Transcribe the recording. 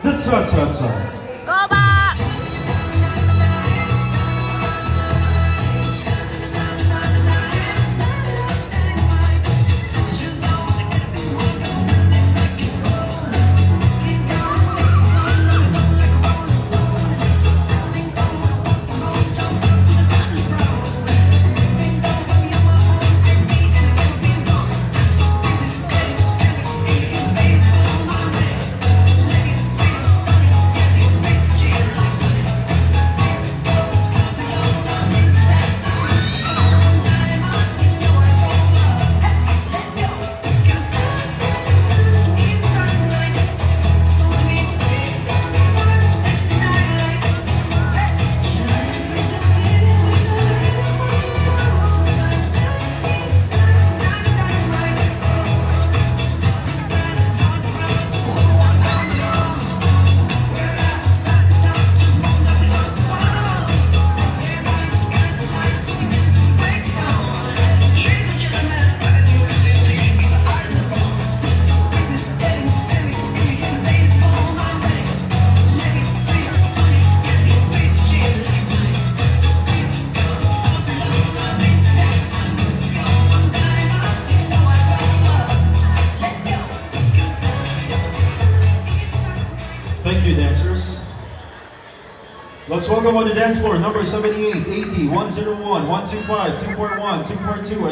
The Cha-Cha-Cha. Go back! Thank you, dancers. Let's welcome on the dance floor number 78, 80, 101, 125, 241, 242.